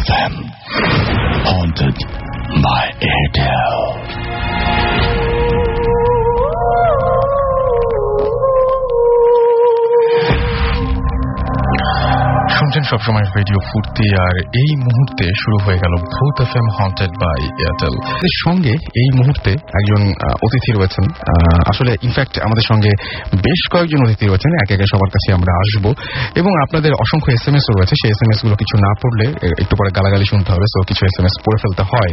FM, haunted by Airtel. শুনছেন সবসময় radio ফুর্তি, আর এই মুহূর্তে শুরু হয়ে গেল ভূত এফএম হন্টেড বাই এয়ারটেল। এর সঙ্গে এই মুহূর্তে একজন অতিথি রয়েছেন। আসলে ইনফ্যাক্ট আমাদের সঙ্গে বেশ কয়েকজন অতিথি রয়েছেন, একে একে সবার কাছে আমরা আসব এবং আপনাদের অসংখ্য এসএমএসও রয়েছে। সেই এসএমএস গুলো কিছু না পড়লে একটু পরে গালাগালি শুনতে হবে, সো কিছু এসএমএস পড়ে ফেলতে হয়।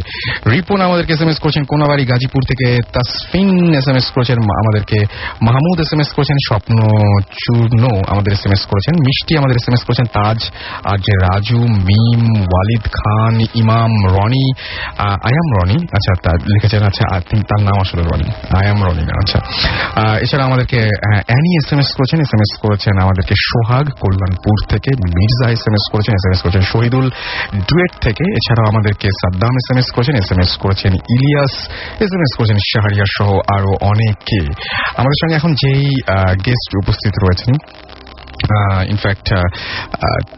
রিপন আমাদেরকে এসএমএস করেছেন কোনাবাড়ি গাজীপুর থেকে, তাসফিন এসএমএস করেছেন আমাদেরকে, মাহমুদ এসএমএস করেছেন, স্বপ্ন চূর্ণ আমাদের এসএমএস করেছেন, মিষ্টি আমাদের এসএমএস করেছেন, তাজ আর যে রাজু, মিম, ওয়ালিদ খান, ইমাম, রনি, আই এম রনি, আচ্ছা তার লিখেছেন, আচ্ছা তার নাম আসলে রনি, আই এম রনি না, আচ্ছা। এছাড়া আমাদেরকে অ্যানি এসএমএস করেছেন আমাদেরকে সোহাগ কল্যাণপুর থেকে, মির্জা এসএমএস করেছেন শহীদুল ডুয়েট থেকে, এছাড়াও আমাদেরকে সাদ্দাম এসএমএস করেছেন ইলিয়াস এসএমএস করেছেন শাহরিয়ার সহ আরো অনেকে। আমাদের সঙ্গে এখন যেই গেস্ট উপস্থিত রয়েছেন, ইনফ্যাক্ট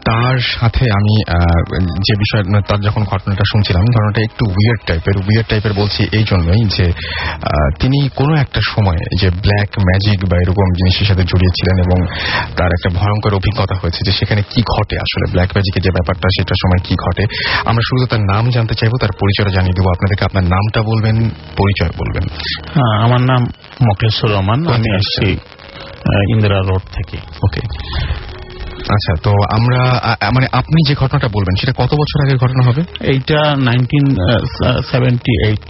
তার সাথে আমি যে বিষয়, তার যখন ঘটনাটা শুনছিলাম, ঘটনাটা একটু উইয়ার্ড টাইপের বলছি এই জন্যই যে তিনি কোনো একটা সময় যে ব্ল্যাক ম্যাজিক বা এরকম জিনিসের সাথে জড়িয়েছিলেন এবং তার একটা ভয়ঙ্কর অভিজ্ঞতা হয়েছে যে সেখানে কি ঘটে, আসলে ব্ল্যাক ম্যাজিকের যে ব্যাপারটা সেটার সময় কি ঘটে। আমরা শুধু তার নাম জানতে চাইবো, তার পরিচয়টা জানিয়ে দেবো আপনাদেরকে। আপনার নামটা বলবেন, পরিচয় বলবেন। আমার নাম মোখলেসুর রহমান, আমি আসছি ইন্দিরা রোড থেকে। ওকে, আচ্ছা। তো আমরা মানে আপনি যে ঘটনাটা বলবেন সেটা কত বছর আগের ঘটনা হবে? এইটা 1978।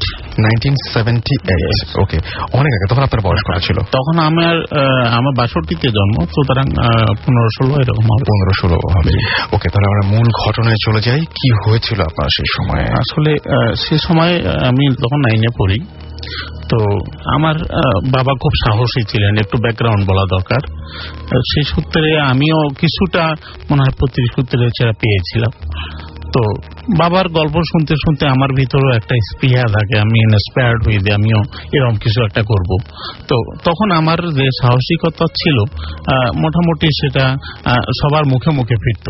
ওকে, অনেক আগে। তখন আপনার বয়স কত ছিল? তখন আমার 62-তে জন্ম, সুতরাং 15-16 এরকম হবে। 15-16 হবে। ওকে, তাহলে আমরা মূল ঘটনায় চলে যাই। কি হয়েছিল আপনার সেই সময়? আসলে সে সময় আমি তখন 9-এ পড়ি। তো আমার বাবা খুব সাহসী ছিলেন, একটু ব্যাকগ্রাউন্ড বলা দরকার। সেই সূত্রে আমিও কিছুটা মনে হয় 35 সূত্রে ছেড়া পেয়েছিলাম। তো বাবার গল্প শুনতে শুনতে আমার ভিতরেও একটা স্পৃহা থাকে, আমি ইন্সপায়ার্ড হয়ে যে আমিও এরকম কিছু একটা করব। তো তখন আমার যে সাহসিকতা ছিল মোটামুটি সেটা সবার মুখে মুখে ফিরত।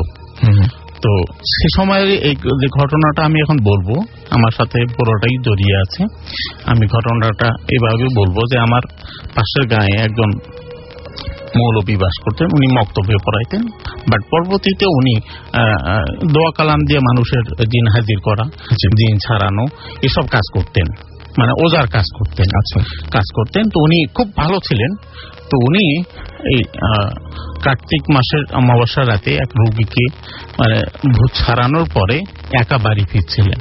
তো সে সময় এই যে ঘটনাটা আমি এখন বলবো, আমার সাথে পুরোটাই জড়িয়ে আছে। আমি ঘটনাটা এভাবে বলবো যে আমার পাশের গায়ে একজন মৌলবী বাস করতেন, উনি মক্তব্যে পড়াইতেন, বাট পরবর্তীতে উনি দোয়া কালাম দিয়ে মানুষের জিন হাজির করা, জিন ছাড়ানো এসব কাজ করতেন, মানে ওজার কাজ করতেন। আচ্ছা, কাজ করতেন। তো উনি খুব ভালো ছিলেন। তো উনি এই কার্তিক মাসের অমাবস্যা রাতে এক রোগীকে মানে ভূত ছাড়ানোর পরে একা বাড়ি ফিরছিলেন।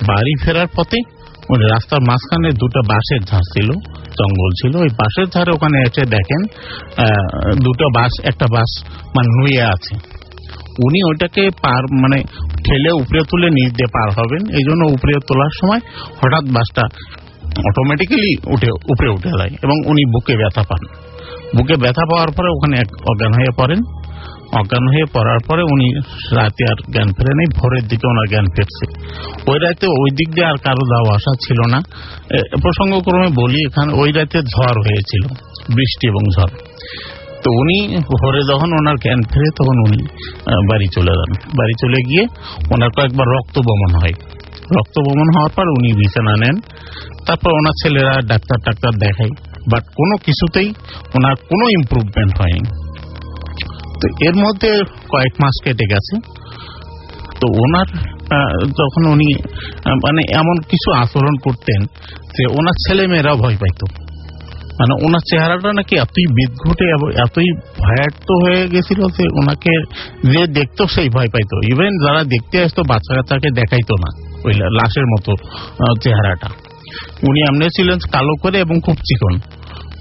বাড়ি ফেরার পথে উনি রাস্তার মাঝখানে দুটো বাঁশের ঝাড় ছিল, জঙ্গল ছিল, ওই বাঁশের ঝাড়ে ওখানে এসে দেখেন দুটো বাঁশ, একটা বাঁশ মানে নুয়ে আছে। উনি ওইটাকে পার মানে ঠেলে উপরে তুলে নিচ দিয়ে পার হবেন, এই জন্য উপরে তোলার সময় হঠাৎ বাসটা অটোমেটিক্যালি উপরে উঠে যায় এবং উনি বুকে ব্যথা পান। বুকে ব্যথা পাওয়ার পরে ওখানে অজ্ঞান হয়ে পড়েন। অজ্ঞান হয়ে পড়ার পরে উনি রাতে আর জ্ঞান ফেরে নেই, ভোরের দিকে ওনার জ্ঞান ফিরছে। ওই রাতে ওই দিক দিয়ে আর কারো যাওয়া আসা ছিল না। প্রসঙ্গক্রমে বলি, এখানে ওই রাতে ঝড় হয়েছিল, বৃষ্টি এবং ঝড়। তো উনি ভোরে যখন ওনার জ্ঞান ফেরে তখন উনি বাড়ি চলে যান। বাড়ি চলে গিয়ে ওনার কয়েকবার রক্ত বমন হয়। রক্ত বমন হওয়ার পর উনি বিছানা নেন। তারপর ওনার ছেলেরা ডাক্তার দেখায়, বাট কোনো কিছুতেই ওনার কোনো ইমপ্রুভমেন্ট হয়নি। তো এর মধ্যে কয়েক মাস কেটে গেছে। তো ওনার যখন উনি মানে এমন কিছু আচরণ করতেন যে ওনার ছেলে মেয়েরা ভয় পাইত। মানে ওনার চেহারাটা নাকি এতই বিদঘুটে এবং এতই ভয়ার্থ হয়ে গেছিল যে ওনাকে যে দেখতো সেই ভয় পাইতো। ইভেন যারা দেখতে আসতো বাচ্চা কাচ্চাকে দেখাইতো না ওই লাশের মতো চেহারাটা। উনি এমনি ছিলেন কালো করে এবং খুব চিকন।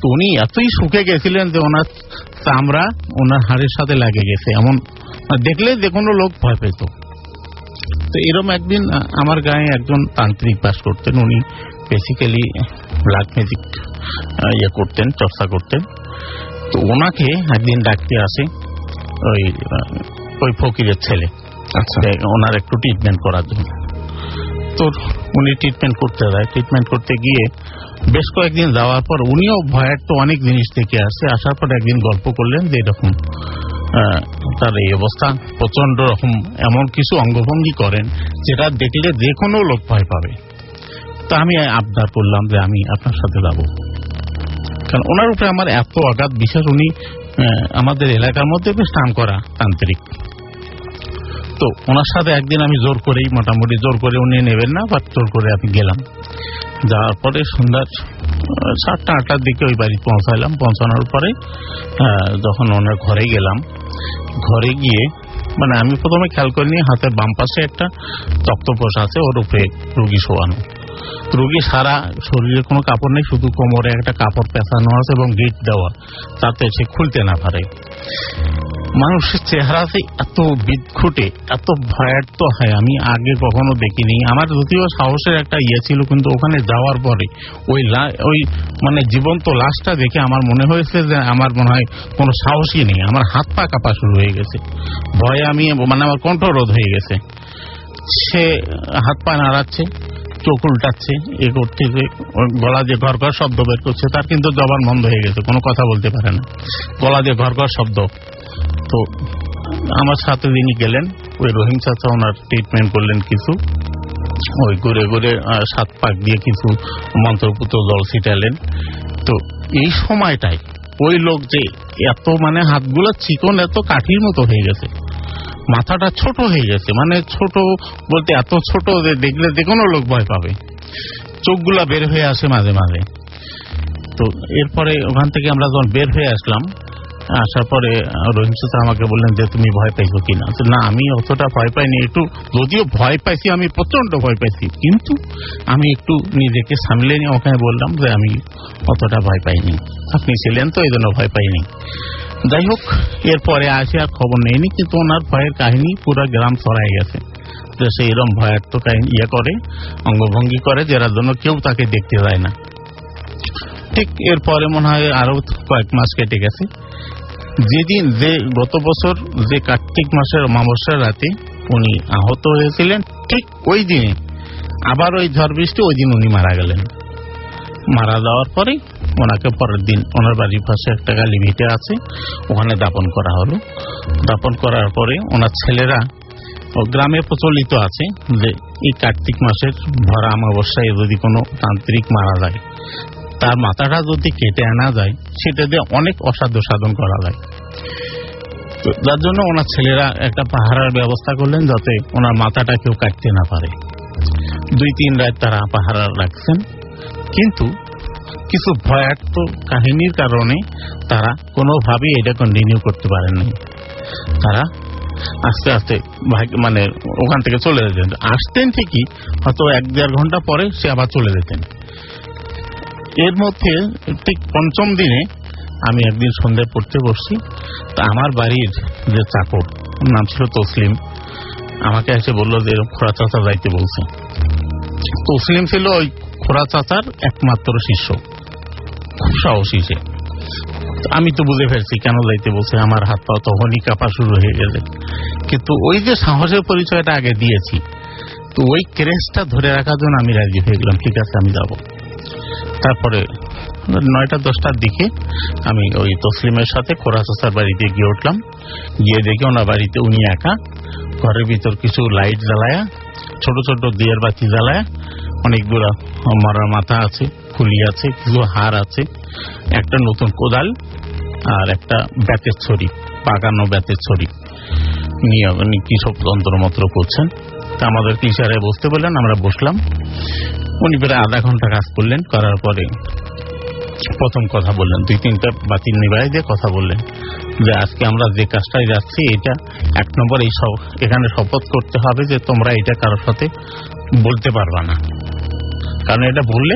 তো উনি এতই শুকে গেছিলেন যে ওনার চামড়া ওনার হাড়ের সাথে লাগে গেছে, এমন দেখলে যে কোনো লোক ভয় পেত। তো এরকম একদিন আমার গায়ে একজন তান্ত্রিক বাস করতেন। উনি বেসিক্যালি ব্ল্যাক ম্যাজিক করতেন, চর্চা করতেন। তো ওনাকে একদিন ডাকতে আসে ওই ফকিরের ছেলে, ওনার একটু ট্রিটমেন্ট করার জন্য। তো উনি ট্রিটমেন্ট করতে যায়। ট্রিটমেন্ট করতে গিয়ে বেশ কয়েকদিন যাওয়ার পর উনিও ভয়ের তো অনেক জিনিস থেকে আসে। আসার পর একদিন গল্প করলেন যে এরকম তার এই অবস্থা, প্রচন্ড রকম এমন কিছু অঙ্গভঙ্গি করেন যেটা দেখলে যে কোনো লোক ভয় পাবে। তা আমি আবদার করলাম যে আমি আপনার সাথে যাব, কারণ ওনার উপরে আমার এত অগাধ বিশ্বাস। উনি আমাদের এলাকার মধ্যে বেশ নাম করা তান্ত্রিক। তো ওনার সাথে একদিন আমি জোর করেই, মোটামুটি জোর করে উনি নেবেন না, বাট জোর করে আমি গেলাম। যাওয়ার পরে সন্ধ্যার 7টা-8টার দিকে ওই বাড়ি পৌঁছাইলাম। পৌঁছানোর পরে যখন ওনার ঘরে গেলাম, ঘরে গিয়ে মানে আমি প্রথমে খেয়াল করিনি, হাতের বাম পাশে একটা তক্তপোষ আছে, ওর উপরে রুগী শোয়ানো। রোগী সারা শরীরে কোনো কাপড় নেই, শুধু কোমরে একটা কাপড় পেঁচানো আছে এবং গিট দেওয়া, তাতে সে খুলতে না পারে। মানুষের চেহারাতে এত বিদঘুটে, এত ভয়ার্থ হয় আমি আগে কখনো দেখিনি। আমার যদিও সাহসের একটা ইয়ে ছিল, কিন্তু ওখানে যাওয়ার পরে ওই মানে জীবন্ত লাশটা দেখে আমার মনে হয়েছে যে আমার মনে হয় কোনো সাহসই নেই। আমার হাত পা কাঁপা শুরু হয়ে গেছে, ভয়ে আমি মানে আমার কণ্ঠরোধ হয়ে গেছে। সে হাত পা নাড়াচ্ছে, চোখ উল্টাচ্ছে, এ করছে, যে গলা দিয়ে ঘর ঘর শব্দ বের করছে, তার কিন্তু জবান বন্ধ হয়ে গেছে, কোনো কথা বলতে পারে না, গলা দিয়ে ঘর ঘর শব্দ। তো আমার সাথে যিনি গেলেন, ওই রহিম চাচা, ওনার ট্রিটমেন্ট করলেন কিছু, ওই ঘুরে ঘুরে 7 পাক দিয়ে কিছু মন্ত্রপুত জল ছিটালেন। তো এই সময়টাই ওই লোক যে এত মানে হাতগুলো চিকন, এত কাঠির মতো হয়ে গেছে, মাথাটা ছোট হয়ে গেছে, মানে ছোট বলতে এত ছোট যে দেখলে যে কোনো লোক ভয় পাবে, চোখগুলা বের হয়ে আসে মাঝে মাঝে। তো এরপরে ওখান থেকে আমরা যখন বের হয়ে আসলাম, আসার পরে রহিম চাচা আমাকে বললেন যে তুমি ভয় পাইছো কিনা। না, আমি অতটা ভয় পাইনি, একটু যদিও ভয় পাইছি, আমি প্রচন্ড ভয় পাইছি, কিন্তু আমি একটু নিজেকে সামলে নিয়ে ওখানে বললাম যে আমি অতটা ভয় পাইনি, আপনি ছিলেন তো এই জন্য ভয় পাইনি। যাই হোক, এরপরে আসে আর খবর নেয়নি, কিন্তু ওনার ভয়ের কাহিনী পুরো গ্রাম ছড়াই গেছে যে সে এরকম ভয়ার্থ কাহিনী ইয়ে করে, অঙ্গভঙ্গি করে, যার জন্য কেউ তাকে দেখতে যায় না। ঠিক এরপরে মনে হয় আরো কয়েক মাস কেটে গেছে। যেদিন, যে গত বছর যে কার্তিক মাসের অমাবস্যার রাতে উনি আহত হয়েছিলেন, ঠিক ওই দিনে আবার ওই ঝড় বৃষ্টি, ওই দিন উনি মারা গেলেন। মারা যাওয়ার পরে ওনাকে পরের দিন ওনার বাড়ির পাশে একটা গালি ভিটে আছে, ওখানে দাপন করা হলো। দাপন করার পরে ওনার ছেলেরা, গ্রামে প্রচলিত আছে যে এই কার্তিক মাসের ভরা অমাবস্যায় যদি কোনো তান্ত্রিক মারা যায়, তার মাথাটা যদি কেটে আনা যায়, সেটা দিয়ে অনেক অসাধ্য সাধন করা যায়। তো যার জন্য ওনার ছেলেরা একটা পাহারার ব্যবস্থা করলেন, যাতে ওনার মাথাটা কেউ কাটতে না পারে। 2-3 রাত তারা পাহারা রাখছেন, কিন্তু কিছু ভয়ার্থ কাহিনীর কারণে তারা কোনোভাবেই এটা কন্টিনিউ করতে পারেননি। তারা আস্তে আস্তে মানে ওখান থেকে চলে যেতেন, আসতেন ঠিকই, হয়তো 1-1.5 ঘন্টা পরে সে আবার চলে যেতেন। এর মধ্যে ঠিক 5ম দিনে আমি একদিন সন্ধ্যায় পড়তে বসছি, তা আমার বাড়ির যে চাকর, নাম ছিল তসলিম, আমাকে এসে বললো যে খোড়া চাচা যাইতে বলছে। তসলিম ছিল ওই খোড়া চাচার একমাত্র শিষ্য, খুব সাহসী সে। আমি তো বুঝে ফেলছি কেন যাইতে বলছে, আমার হাত পা তখনই কাঁপা শুরু হয়ে গেছে। কিন্তু ওই যে সাহসের পরিচয়টা আগে দিয়েছি, তো ওই ক্রেজটা ধরে রাখার জন্য আমি রাজি হয়ে গেলাম, ঠিক আছে আমি যাব। তারপরে 9টা-10টার দিকে আমি ওই তসলিমের সাথে খোড়া চাচার বাড়িতে গিয়ে উঠলাম। গিয়ে দেখি ওনার বাড়িতে উনি একা, ঘরের ভিতর কিছু লাইট জ্বালায়া, ছোট ছোট দিয়ের বাতি জ্বালায়া, অনেকগুলা মরার মাথা আছে, খুলি আছে, কিছু হার আছে, একটা নতুন কোদাল আর একটা বেতের ছড়ি, পাকানো বেতের ছড়ি নিয়ে উনি কি সব যন্ত্রমন্ত্র করছেন। তা আমাদেরকে ইশারায় বসতে বললেন, আমরা বসলাম। উনি প্রায় আধা ঘন্টা কাজ করলেন। করার পরে প্রথম কথা বললেন, 2-3টা বাতি নিভাই দিয়ে কথা বললেন যে আজকে আমরা যে কাজটায় যাচ্ছি, এটা 1 নম্বর এখানে শপথ করতে হবে যে তোমরা এটা কারোর সাথে বলতে পারবা না, কারণ এটা বললে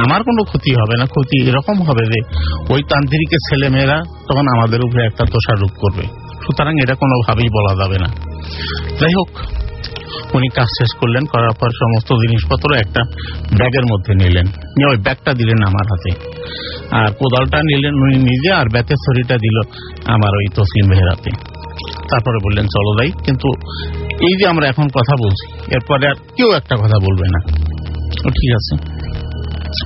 আমার কোনো ক্ষতি হবে না। ক্ষতি এরকম হবে যে ওই তান্ত্রিকের ছেলে মেয়েরা তখন আমাদের উপরে একটা দোষারোপ করবে, সুতরাং এটা কোনোভাবেই বলা যাবে না। যাই হোক, উনি কাজ শেষ করলেন। করার পর সমস্ত জিনিসপত্র একটা ব্যাগের মধ্যে নিলেন, নিয়ে ওই ব্যাগটা দিলেন আমার হাতে, আর কোদালটা নিলেন উনি নিজে, আর ব্যাতের ছড়িটা দিল আমার ওই তসলিম ভাইয়ের হাতে। তারপরে বললেন চলো যাই, কিন্তু এই যে আমরা এখন কথা বলছি, এরপরে আর কেউ একটা কথা বলবে না। ঠিক আছে।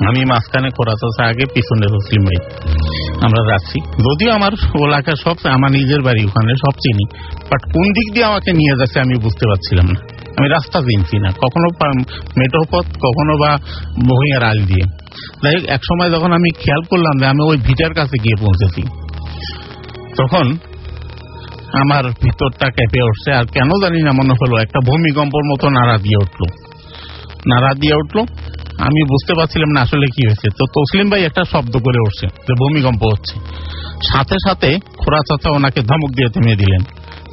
আমি মাঝখানে খোরা চাচা আগে, পিছনে তসলিম ভাই। আমরা যাচ্ছি, যদিও আমার এলাকার সব, আমার নিজের বাড়ি ওখানে, সব চিনি, বাট কোন দিক দিয়ে আমাকে নিয়ে যাচ্ছে আমি বুঝতে পারছিলাম না। আমি রাস্তা চিনছি না, কখনো মেট্রো পথ, কখনো বা বহিয়ার আল দিয়ে। যাই হোক, এক সময় যখন আমি খেয়াল করলাম যে আমি ওই ভিটার কাছে গিয়ে পৌঁছেছি, তখন আমার ভিতরটা কেঁপে উঠছে। আর কেন জানি না মনে হলো একটা ভূমিকম্পর মতো নাড়া দিয়ে উঠলো। আমি বুঝতে পারছিলাম না আসলে কি হয়েছে। তো তসলিম ভাই একটা শব্দ করে উঠছে যে ভূমিকম্প হচ্ছে। সাথে সাথে খোরা চাচা ওনাকে ধমক দিয়ে থেমে দিলেন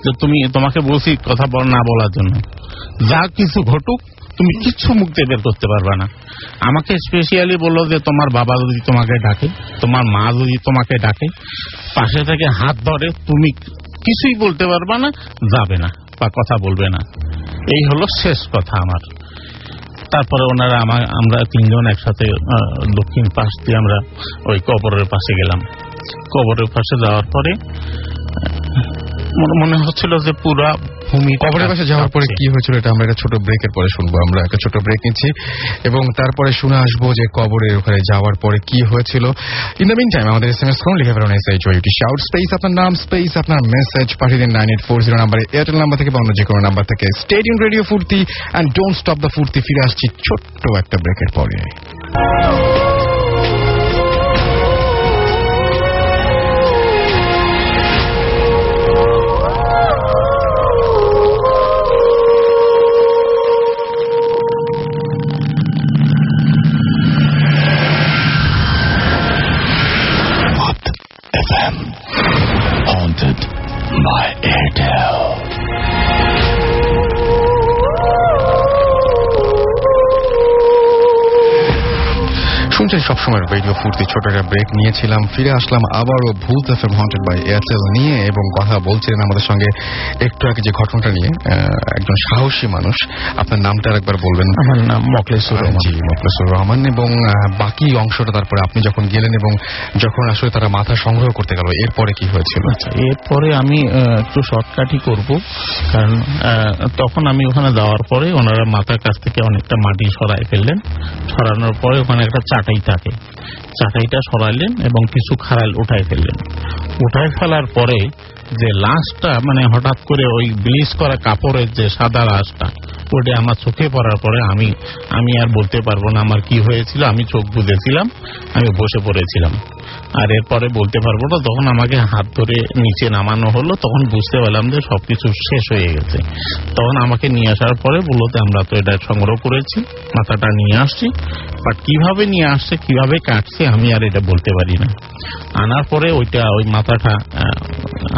যে তোমাকে বলছি কথা না বলার জন্য, যা কিছু ঘটুক তুমি কিচ্ছু মুখ দিয়ে বের করতে পারবে না। আমাকে স্পেশালি বললো যে তোমার বাবা যদি তোমাকে ডাকে, তোমার মা যদি তোমাকে ডাকে, পাশে থেকে হাত ধরে, তুমি কিছুই বলতে পারবে না, যাবে না বা কথা বলবে না। এই হলো শেষ কথা আমার। তারপরে ওনারা আমরা তিনজন একসাথে দক্ষিণ পাশ দিয়ে আমরা ওই কবরের পাশে গেলাম। কবরের পাশে যাওয়ার পরে মনে হচ্ছিল যে পুরা ভূমি। কবরের পাশে যাওয়ার পরে কি হয়েছিল এটা আমরা একটা ছোট ব্রেকের পরে শুনবো। আমরা একটা ছোট ব্রেক নিচ্ছি এবং তারপরে শুনে আসবো যে কবরের ওখানে যাওয়ার পরে কি হয়েছিল। ইন দ্য মিন টাইম আমাদের SMS করুন, লিখে ফেলুন SHOUT শাউট স্পেস আপনার নাম স্পেস আপনার মেসেজ পাঠিয়ে দিন 9840 নাম্বারে, এয়ারটেল নাম্বার থেকে বা অন্য যে কোনো নাম্বার থেকে। স্টে টিউনড রেডিও ফুর্তি অ্যান্ড ডোন্ট স্টপ দ্য ফুর্তি। ফিরে আসছি ছোট্ট একটা ব্রেকের পরে। Haunted by Airtel. শুনছেন সবসময় রেডিও ফুর্তি। ছোট একটা ব্রেক নিয়েছিলাম, ফিরে আসলাম আবারও ভূত FM হন্টেড বাই এয়ারটেল নিয়ে এবং কথা বলছিলেন আমাদের সঙ্গে একটু আগে যে ঘটনাটা নিয়ে। একজন সাহসী মানুষ, আপনার নামটা একবার বলবেন? আমার নাম মোখলেসুর রহমান। জি, মোখলেসুর রহমান। এবং বাকি অংশটা তারপরে আপনি যখন গেলেন এবং যখন আসলে তারা মাথা সংগ্রহ করতে গেল, এরপরে কি হয়েছিল? এরপরে আমি একটু শর্টকাটই করব, কারণ তখন আমি ওখানে যাওয়ার পরে ওনারা মাথার কাছ থেকে অনেকটা মাটি সরাই ফেললেন। সরানোর পরে ওখানে একটা চাটাই থাকে, চাটাইটা সরাইলেন এবং কিছু খাড়াল উঠাই ফেললেন। উঠাই ফেলার পরে যে লাশটা, মানে হঠাৎ করে ওই ব্লিচ করা কাপড়ের যে সাদা লাশটা, ওটা আমার চোখে পড়ার পরে আমি আর বলতে পারবো না আমার কি হয়েছিল। আমি চোখ বুজেছিলাম, আমি বসে পড়েছিলাম, আর এরপরে বলতে পারবো না। তখন আমাকে হাত ধরে নিচে নামানো হলো, তখন বুঝতে পারলাম যে সবকিছু শেষ হয়ে গেছে। তখন আমাকে নিয়ে আসার পরে বললো যে আমরা তো এটা সংগ্রহ করেছি, মাথাটা নিয়ে আসছি, বাট কিভাবে নিয়ে আসছে, কিভাবে কাটছে আমি আর এটা বলতে পারি না। আনার পরে ওই মাথাটা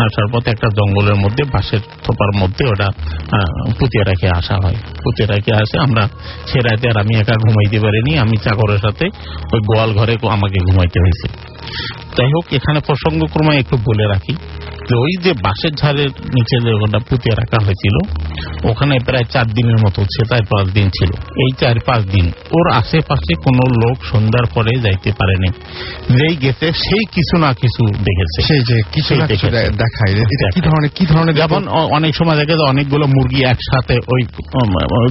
আসার পথে একটা জঙ্গলের মধ্যে, বাঁশের থোপার মধ্যে ওটা পুঁতে রেখে আসা হয়। পুঁতে রেখে আসে আমরা সে রাতে আর আমি একা ঘুমাইতে পারিনি, আমি চাকরের সাথে ওই গোয়াল ঘরে আমাকে ঘুমাইতে হয়েছে। যাই হোক, এখানে প্রসঙ্গক্রমে একটু বলে রাখি যে ওই যে বাঁশের ঝাড়ের নিচে যে ওটা পুঁতে রাখা হয়েছিল, ওখানে প্রায় 4 দিনের মতো, 4-5 দিন ছিল। এই 4-5 দিন ওর আশেপাশে কোনো লোক সন্ধ্যার পরে যাইতে পারেনি। যেই গেছে সেই কিছু না কিছু দেখেছে। সেই যে কিছু না কিছু দেখায়। কি ধরনের? যেমন অনেক সময় দেখে যে অনেকগুলো মুরগি একসাথে ওই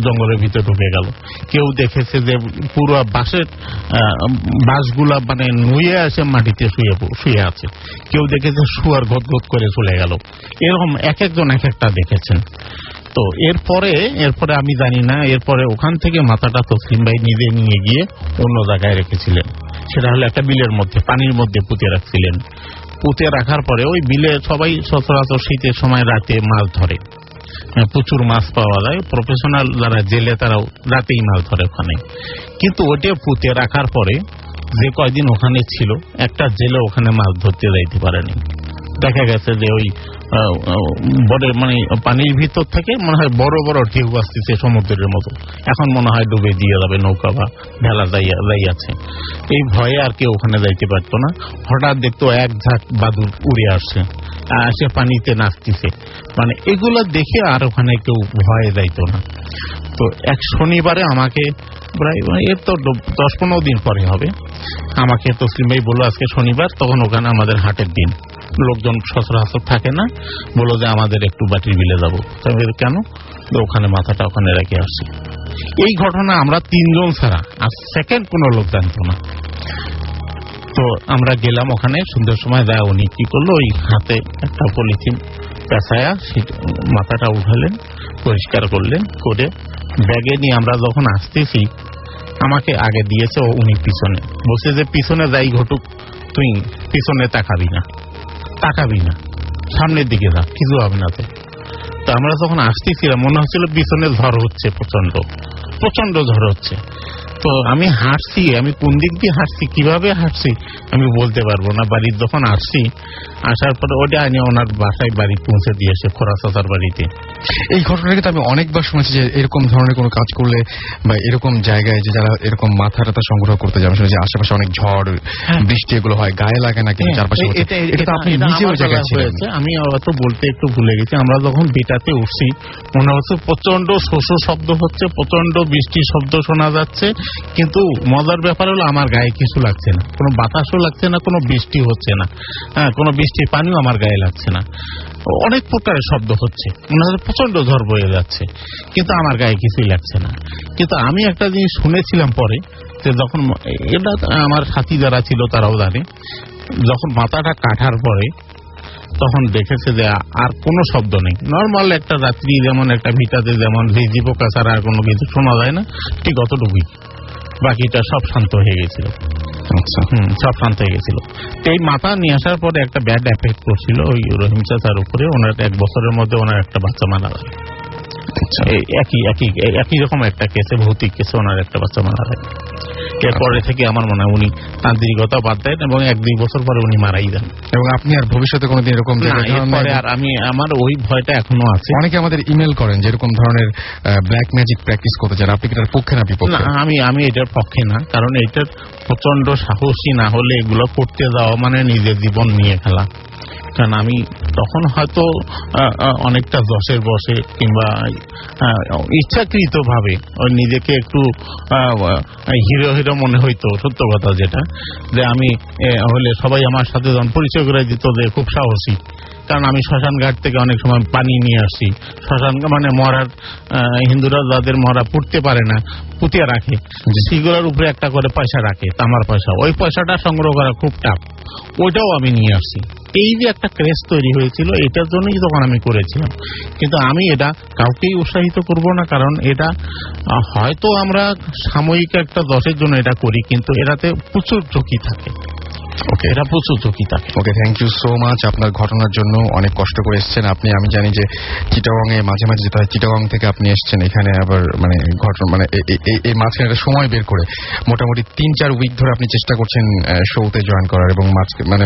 জঙ্গলের ভিতরে ঢুকে গেল। কেউ দেখেছে যে পুরো বাঁশগুলা মানে নুয়ে আসে মাটিতে শুয়ে আছে। কেউ দেখেছে শুয়ার ঘট করে চলে গেল। এরকম এক একজন এক একটা দেখেছেন। তো এরপরে আমি জানি না, এরপরে ওখান থেকে মাথাটা তসলিম ভাই নিজে নিয়ে গিয়ে অন্য জায়গায় রেখেছিলেন। সেটা হলো একটা বিলের মধ্যে, পানির মধ্যে পুঁতে রাখছিলেন। পুঁতে রাখার পরে ওই বিলে সবাই সচরাচর শীতের সময় রাতে মাছ ধরে, প্রচুর মাছ পাওয়া যায়। প্রফেশনাল যারা জেলে তারাও রাতেই মাছ ধরে ওখানে। কিন্তু ওইটা পুঁতে রাখার পরে যে কয়দিন ওখানে ছিল, একটা জেলে ওখানে মাছ ধরতে যাইতে পারেনি। দেখা গেছে যে ওই মানে পানির ভিতর থেকে মনে হয় বড় বড় ঢেউ আসতেছে সমুদ্রের মতো। এখন মনে হয় ডুবে দিয়ে যাবে নৌকা বা ভেলা যাইয়াছে। এই ভয়ে আর কেউ ওখানে যাইতে পারতো না। হঠাৎ দেখতো এক ঝাঁক বাদুড় উড়ে আসছে, সে পানিতে নাচতেছে। মানে এগুলো দেখে আর ওখানে কেউ ভয়ে যাইতো না। তো এক শনিবারে আমাকে প্রায় এর তো 10-15 দিন পরে হবে, আমাকে তসলিম ভাই বললো আজকে শনিবার, তখন ওখানে আমাদের হাটের দিন, লোকজন সচরাচর থাকে না, বললো যে আমাদের একটু বাটির বিলে যাবো। কেন? ওখানে মাথাটা ওখানে রেখে আসছি। এই ঘটনা আমরা 3 জন ছাড়া আর সেকেন্ড কোনো লোক জানতো না। তো আমরা গেলাম ওখানে, সন্ধ্যের সময় দেয় উনি কি করলো, ওই হাতে একটা পলিথিন পেঁচায়া মাথাটা উঠালেন, পরিষ্কার করলেন, করে ব্যাগে নিয়ে আমরা যখন আসতেছি আমাকে আগে দিয়েছে, উনি পিছনে বসে, যে পিছনে যাই ঘটুক তুই পিছনে তাকাবি না, সামনের দিকে যা, কিছু হবে না। তো আমরা যখন আসতেছিলাম মনে হচ্ছিল পিছনে ঝড় হচ্ছে, প্রচন্ড ঝড় হচ্ছে। তো আমি হাঁটছি, আমি কোন দিক দিয়ে হাঁটছি, কিভাবে হাঁটছি আমি বলতে পারবো না। বাড়ির যখন আসছি, আসার পরে ওটা আনি ওনার বাসায় বাড়ি পৌঁছে দিয়েছে, খোরা চাচার বাড়িতে। এই ঘটনাটা তো আমি অনেকবার শুনেছি যে এরকম ধরনের কোনো কাজ করলে বা এরকম জায়গায় যে যারা এরকম মাথা টাথা সংগ্রহ করতে যাবে, শুনেছি আশেপাশে অনেক ঝড় বৃষ্টি এগুলো হয়, গায়ে লাগে না, কিন্তু চারপাশে এটা আপনি নিজেও জায়গায় ছিলেন। আমি হয়তো বলতে একটু ভুলে গেছি, আমরা যখন বেটাতে উঠছি মনে হচ্ছে প্রচন্ড শোষ শব্দ হচ্ছে, প্রচন্ড বৃষ্টির শব্দ শোনা যাচ্ছে, কিন্তু মজার ব্যাপার হলো আমার গায়ে কিছু লাগছে না, কোনো বাতাসও লাগছে না, কোনো বৃষ্টি হচ্ছে না, কোনো বৃষ্টির পানিও আমার গায়ে লাগছে না। অনেক প্রকারের শব্দ হচ্ছে, মনে হচ্ছে প্রচন্ড ঝড় বয়ে যাচ্ছে, কিন্তু আমার গায়ে কিছুই লাগছে না। কিন্তু আমি একটা জিনিস শুনেছিলাম পরে, যে যখন এটা আমার সাথী যারা ছিল তারাও জানে, যখন মাথাটা কাটার পরে তখন দেখেছে যে আর কোনো শব্দ নেই, নর্মাল একটা রাত্রি যেমন একটা ভিটাতে যেমন ঝিঝি পোকা ছাড়া আর কোনো কিছু শোনা যায় না, ঠিক অতটুকুই, বাকিটা সব শান্ত হয়ে গেছিল। সব শান্ত হয়ে গেছিল। এই মাথা নিয়ে আসার পরে একটা ব্যাড এফেক্ট করছিল ওই রহিম চাচার উপরে। ওনার 1 বছরের মধ্যে ওনার একটা বাচ্চা মারা যায়, একই রকম একটা কেসে, ভৌতিক কেসে ওনার একটা বাচ্চা মারা যায়। এরপরে থেকে আমার মনে হয় উনি তান্ত্রিকতা বাদ দেন এবং 1-2 বছর পরে উনি মারাই যান। এবং আপনি আর ভবিষ্যতে কোনোদিন এরকম আর আমার ওই ভয়টা এখনো আছে। অনেকে আমাদের ইমেল করেন যে এরকম ধরনের ব্ল্যাক ম্যাজিক প্র্যাকটিস করতে চান, আপনি কি এটার পক্ষে না বিপক্ষে? আমি এটার পক্ষে না, কারণ এটার প্রচন্ড সাহসী না হলে এগুলো করতে যাওয়া মানে নিজের জীবন নিয়ে খেলা। কারণ আমি তখন হয়তো অনেকটা যশের বসে কিংবা ইচ্ছাকৃত ভাবে নিজেকে একটু হিরো মনে হইতো, সত্য কথা যেটা, যে আমি হলে সবাই আমার সাথে যখন পরিচয় করে দিত যে খুব সাহসী। কারণ আমি শ্মশান ঘাট থেকে অনেক সময় পানি নিয়ে আসছি, শ্মশান মানে মরার, হিন্দুরা যাদের মরা পুড়তে পারে না, পুঁতিয়া রাখে, সেগুলোর উপরে একটা করে পয়সা রাখে, তামার পয়সা, ওই পয়সাটা সংগ্রহ করা খুব টাফ, ওইটাও আমি নিয়ে আসছি। এই যে একটা ক্রেজ তৈরি হয়েছিল, এটার জন্যই তখন আমি করেছিলাম। কিন্তু আমি এটা কাউকেই উৎসাহিত করব না, কারণ এটা হয়তো আমরা সাময়িক একটা দশের জন্য এটা করি, কিন্তু এটাতে প্রচুর ঝুঁকি থাকে। ওকে, এটা প্রচুর ঝুঁকি থাকে। ওকে, থ্যাংক ইউ সো মাচ আপনার ঘটনার জন্য। অনেক কষ্ট করে এসেছেন আপনি। আমি জানি যে চিটাগং এ মাঝে মাঝে যেতে হয়, চিটাগং থেকে আপনি এসেছেন এখানে, আবার মানে ঘটনা মানে এই মাঝখানে একটা সময় বের করে মোটামুটি 3-4 উইক ধরে আপনি চেষ্টা করছেন শোতে জয়েন করার, এবং মানে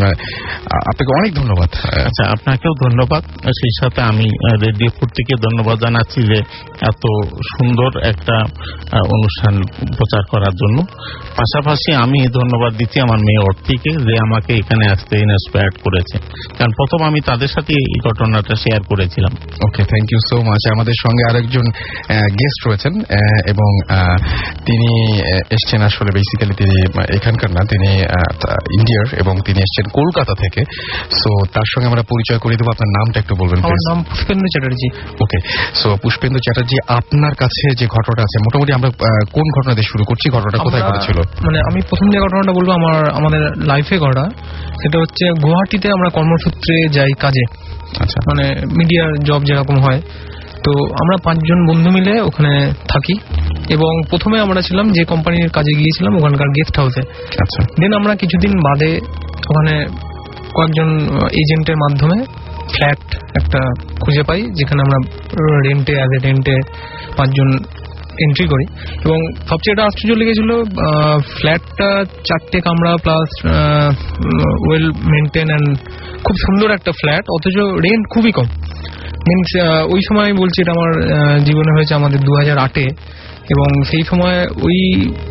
আপনাকে অনেক ধন্যবাদ। আচ্ছা, আপনাকেও ধন্যবাদ। সেই সাথে আমি রেডিও ফুর্তিকে ধন্যবাদ জানাচ্ছি যে এত সুন্দর একটা অনুষ্ঠান প্রচার করার জন্য। পাশাপাশি আমি ধন্যবাদ দিচ্ছি আমার মেয়ে অর্থীকে, যে আমাকে এখানে আসতে ইন্সপায়ার্ড করেছে, কারণ প্রথম আমি তাদের সাথে এই ঘটনাটা শেয়ার করেছিলাম। ওকে, থ্যাংক ইউ সো মাচ। আমাদের সঙ্গে আরেকজন গেস্ট রয়েছেন, এবং তিনি এসছেন আসলে বেসিক্যালি তিনি এখানকার না, তিনি ইন্ডিয়ার, এবং তিনি এসছেন কলকাতা থেকে। সো তার সঙ্গে আমরা পরিচয় করে দেবো। আপনার নামটা একটু বলবেন? আমার নাম পুষ্পেন্দু চ্যাটার্জি। ওকে, সো পুষ্পেন্দু চ্যাটার্জি, আপনার কাছে যে ঘটনাটা আছে, মোটামুটি আমরা কোন ঘটনা দিয়ে শুরু করছি? ঘটনাটা কোথায় ঘটেছিল? মানে আমি প্রথম যে ঘটনাটা বলবো আমাদের লাইফে ঘটা, সেটা হচ্ছে গুয়াহাটিতে আমরা কর্মসূত্রে যাই কাজে। আচ্ছা, মানে মিডিয়ার জব যেরকম হয়, তো আমরা 5 জন বন্ধু মিলে ওখানে থাকি, এবং প্রথমে আমরা ছিলাম যে কোম্পানির কাজে গিয়েছিলাম ওখানকার গেস্ট হাউসে। আচ্ছা, দেন আমরা কিছুদিন বাদে ওখানে কয়েকজন এজেন্টের মাধ্যমে ফ্ল্যাট একটা খুঁজে পাই, যেখানে আমরা রেন্টে 5 জন এন্ট্রি করি। এবং সবচেয়ে এটা আশ্চর্য লেগেছিল, ফ্ল্যাটটা 4টে কামরা প্লাস ওয়েল মেনটেন অ্যান্ড খুব সুন্দর একটা ফ্ল্যাট, অথচ রেন্ট খুবই কম। মিনস ওই সময় আমি বলছি, এটা আমার জীবনে হয়েছে আমাদের 2008-এ, এবং সেই সময় ওই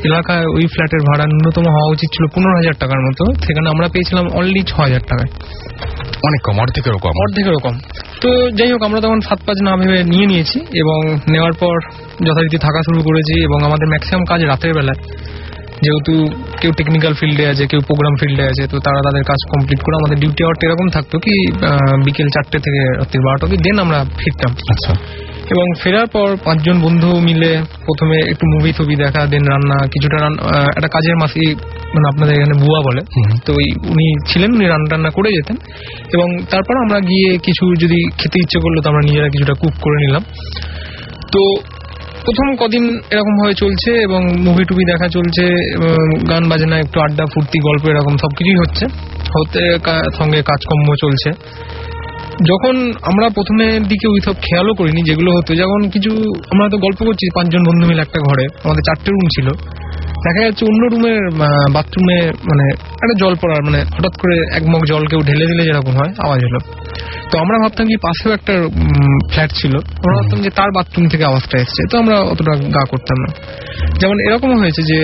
এলাকায় ওই ফ্ল্যাটের ভাড়া ন্যূনতম হওয়া উচিত ছিল 15,000 টাকার মতো, সেখানে আমরা পেয়েছিলাম অনলি 6,000 টাকায়। অনেক কম, অর্ধেকেরও কম। তো যাই হোক, আমরা তখন 7-5 না ভেবে নিয়েছি, এবং নেওয়ার পর যথারীতি থাকা শুরু করেছি। এবং আমাদের ম্যাক্সিমাম কাজ রাতের বেলায়, যেহেতু কেউ টেকনিক্যাল ফিল্ডে আছে, কেউ প্রোগ্রাম ফিল্ডে আছে, তো তারা তাদের কাজ কমপ্লিট করে, আমাদের ডিউটি আওয়ারটা এরকম থাকতো কি বিকেল 4টে থেকে রাত্রি 12টা অবধি, দেন আমরা ফিরতাম। আচ্ছা, এবং ফেরার পর 5 জন বন্ধু মিলে প্রথমে একটু মুভি টুভি দেখা, দেন রান্না, কিছুটা একটা কাজের মাসি, মানে আপনাদের এখানে বুয়া বলে, তো উনি ছিলেন, উনি রান্না করে যেতেন। এবং তারপর আমরা গিয়ে কিছু যদি খেতে ইচ্ছে করলো তো আমরা নিজেরা কিছুটা কুক করে নিলাম। তো প্রথম কদিন এরকম ভাবে চলছে এবং মুভি টুভি দেখা চলছে, গান বাজনা, একটু আড্ডা ফুর্তি, গল্প, এরকম সবকিছুই হচ্ছে, সঙ্গে কাজকর্ম চলছে। যখন আমরা প্রথমের দিকে ওই সব খেয়ালও করিনি যেগুলো হতো, যখন কিছু আমরা তো গল্প করছি 5 জন বন্ধু মিলে একটা ঘরে, আমাদের 4টে রুম ছিল, দেখা যাচ্ছে অন্য রুমের বাথরুমে মানে একটা জল পড়ার, মানে হঠাৎ করে এক মগ জল কেউ ঢেলে দিলে যেরকম হয় আওয়াজ হলো। তো আমরা ভাবতাম কি পাশেও একটা ফ্ল্যাট ছিল, আমরা ভাবতাম যে তার বাথরুম থেকে আওয়াজটা এসছে, তো আমরা অতটা গা করতাম না। যেমন এরকমও হয়েছে যে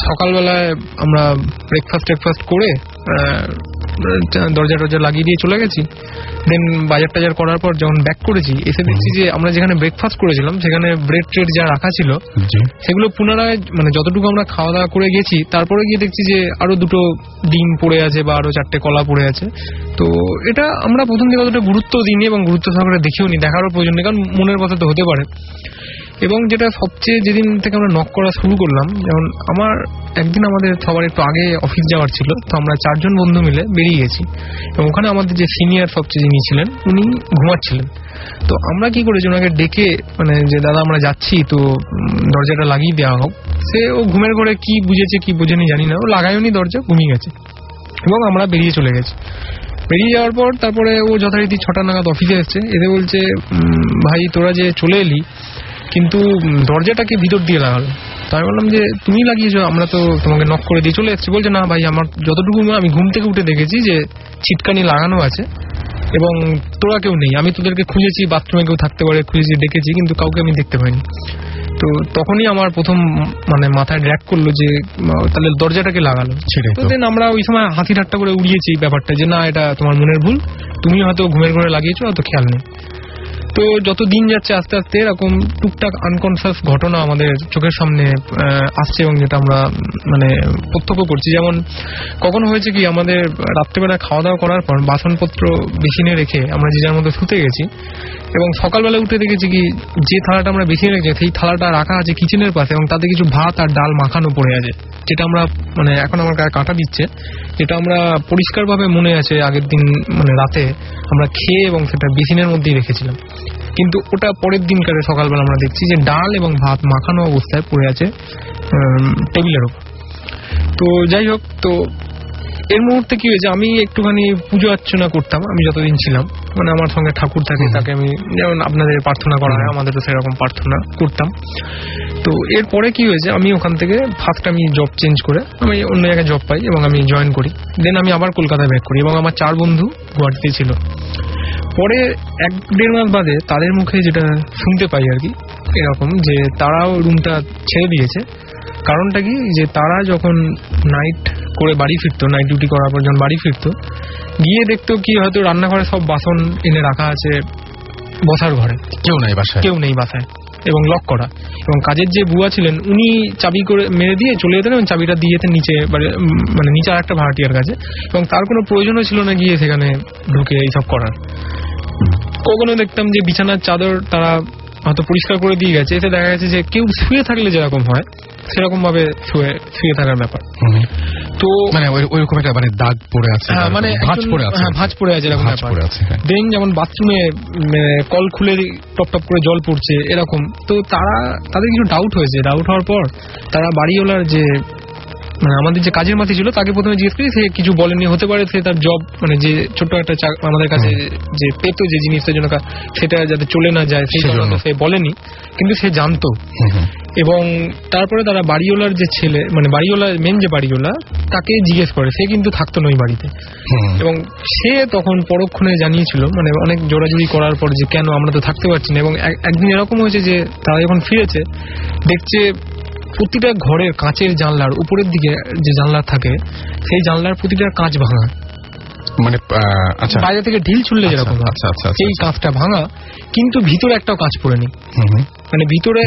সকালবেলায় আমরা ব্রেকফাস্ট করে দরজা টরজা লাগিয়ে দিয়ে চলে গেছি, দেন বাজার টাজার করার পর যখন ব্যাক করেছি, এসে দেখছি যে আমরা যেখানে ব্রেকফাস্ট করেছিলাম সেখানে ব্রেড ট্রেড যা রাখা ছিল সেগুলো পুনরায়, মানে যতটুকু আমরা খাওয়া দাওয়া করে গেছি তারপরে গিয়ে দেখছি যে আরো 2টো ডিম পড়ে আছে বা আরো 4টে কলা পড়ে আছে। তো এটা আমরা প্রথম দিকে অতটা গুরুত্ব দিইনি এবং গুরুত্ব সহকারে দেখেও নি, দেখারও প্রয়োজন নেই, কারণ মনের কথা তো হতে পারে। এবং যেটা সবচেয়ে, যেদিন থেকে আমরা নক করা শুরু করলাম, যেমন একদিন আমাদের সবার একটু আগে অফিস যাওয়ার ছিল, তো আমরা 4 জন বন্ধু মিলে বেরিয়ে গেছি এবং ওখানে আমাদের যে সিনিয়র সবচেয়ে যিনি ছিলেন উনি ঘুমাচ্ছিলেন। তো আমরা কি করেছি, ওনাকে ডেকে, মানে যে দাদা আমরা যাচ্ছি, তো দরজাটা লাগিয়ে দেওয়া হোক। ও ঘুমের ঘরে কি বুঝেছে কি বোঝেনি জানি না, ও লাগায়নি দরজা, ঘুমিয়ে গেছে এবং আমরা বেরিয়ে চলে গেছি। বেরিয়ে যাওয়ার পর তারপরে ও যথারীতি 6টা নাগাদ অফিসে এসছে, এসে বলছে ভাই তোরা যে চলে এলি কিন্তু দরজাটাকে ভিতর দিয়ে লাগালো। তো আমি বললাম যে তুমি লাগিয়েছো, আমরা তো তোমাকে নক করে দিয়ে চলে এসেছি। বলছে না ভাই, আমার যতটুকু আমি ঘুম থেকে উঠে দেখেছি যে ছিটকানি লাগানো আছে এবং তোরা কেউ নেই, আমি তোদেরকে খুঁজেছি, বাথরুমে কেউ থাকতে পারে খুঁজেছি, দেখেছি, কিন্তু কাউকে আমি দেখতে পাইনি। তো তখনই আমার প্রথম মানে মাথায় ড্র্যাক করলো যে তাহলে দরজাটাকে লাগালো। তো দেন আমরা ওই সময় হাসি ঠাট্টা করে উড়িয়েছি ব্যাপারটা, যে না এটা তোমার মনের ভুল, তুমি হয়তো ঘুমের ঘরে লাগিয়েছো, অত খেয়াল নেই। তো যত দিন যাচ্ছে আস্তে আস্তে এরকম টুকটাক আনকনসিয়াস ঘটনা আমাদের চোখের সামনে আসছে এবং যেটা আমরা মানে প্রত্যক্ষ করছি। যেমন কখনো হয়েছে কি, আমাদের রাত্রেবেলা খাওয়া দাওয়া করার পর বাসনপত্র বেসিনে রেখে আমরা যে যার মধ্যে শুতে গেছি এবং সকালবেলা উঠে দেখেছি কি যে থালাটা আমরা বেসিনে রেখেছি সেই থালাটা রাখা আছে কিচেনের পাশে এবং তাতে কিছু ভাত আর ডাল মাখানো পড়ে আছে, যেটা আমরা মানে এখন আমার গায়ে কাঁটা দিচ্ছে, যেটা আমরা পরিষ্কারভাবে মনে আছে আগের দিন মানে রাতে আমরা খেয়ে এবং সেটা বেসিনের মধ্যেই রেখেছিলাম। কিন্তু ওটা পরের দিনকারে সকালবেলা আমরা দেখছি যে ডাল এবং ভাত মাখানো অবস্থায় পড়ে আছে টেবিলের উপর। তো যাই হোক, তো এর মুহূর্তে কি হয়েছে, আমি একটুখানি পুজো অর্চনা করতাম আমি যতদিন ছিলাম, মানে আমার সঙ্গে ঠাকুর থাকে, তাকে আমি যেমন আপনাদের প্রার্থনা করা হয় আমাদেরও সেরকম প্রার্থনা করতাম। তো এরপরে কি হয়েছে, আমি ওখান থেকে ফার্স্ট আমি জব চেঞ্জ করে আমি অন্য জায়গায় জব পাই এবং আমি জয়েন করি, দেন আমি আবার কলকাতায় ব্যাক করি এবং আমার 4 বন্ধু গুয়াহাটিতে ছিল। পরে 1-1.5 মাস বাদে তাদের মুখে যেটা শুনতে পাই আর কি এরকম, যে তারাও রুমটা ছেড়ে দিয়েছে। কারণটা কি, যে তারা যখন নাইট করে বাড়ি ফিরতো, নাইট ডিউটি করার পর যখন বাড়ি ফিরতো, গিয়ে দেখতো কি হয়তো রান্নাঘরে সব বাসন এনে রাখা আছে বসার ঘরে, কেউ নেই বাসায় এবং লক করা, এবং কাজের যে বুয়া ছিলেন উনি চাবি করে মেরে দিয়ে চলে যেতেন এবং চাবিটা দিয়ে যেতেন নিচে, মানে নিচে আর একটা ভাড়াটিয়ার কাছে, এবং তার কোনো প্রয়োজনও ছিল না গিয়ে সেখানে ঢুকে এইসব করার। কখনো দেখতাম যে বিছানার চাদর তারা হয়তো পরিষ্কার করে দিয়ে গেছে, এতে দেখা গেছে যে কেউ শুয়ে থাকলে যেরকম হয় সেরকম ভাবে শুয়ে থাকার ব্যাপার। তো মানে ওইরকম একটা মানে দাগ পড়ে আছে, মানে ভাঁজ পড়ে আছে এরকম ব্যাপার। দেন যেমন বাথরুমে কল খুলে টপ টপ করে জল পড়ছে এরকম। তো তাদের কিছু ডাউট হয়েছে, ডাউট হওয়ার পর তারা বাড়িওয়ালার যে মানে আমাদের যে কাজের মাতি ছিল তাকে প্রথমে জিজ্ঞেস করি, সে কিছু বলেনি, হতে পারে সে তার জব মানে যে ছোট্ট একটা আমাদের কাছে যে পেতো যে জিনিসটার জন্য সেটা যাতে চলে না যায় সেই জন্য সে বলেনি, কিন্তু সে জানতো। এবং তারপরে তারা বাড়িওয়ালার যে ছেলে মানে বাড়িওয়ালার মেন যে বাড়িওয়ালা তাকে জিজ্ঞেস করে, সে কিন্তু থাকতো না ওই বাড়িতে, এবং সে তখন পরক্ষণে জানিয়েছিল মানে অনেক জোরাজুরি করার পর যে কেন আমরা তো থাকতে পারছি না। এবং একদিন এরকম হয়েছে যে তারা যখন ফিরেছে দেখছে প্রতিটা ঘরের কাঁচের জানলার উপরের দিকে যে জানলা থাকে সেই জানলার প্রতিটা কাঁচ ভাঙা, মানে বাইরে থেকে ঢিল ছুড়লে যেরকম সেই কাঁচটা ভাঙা, কিন্তু ভিতরে একটাও কাঁচ পড়েনি। মানে ভিতরে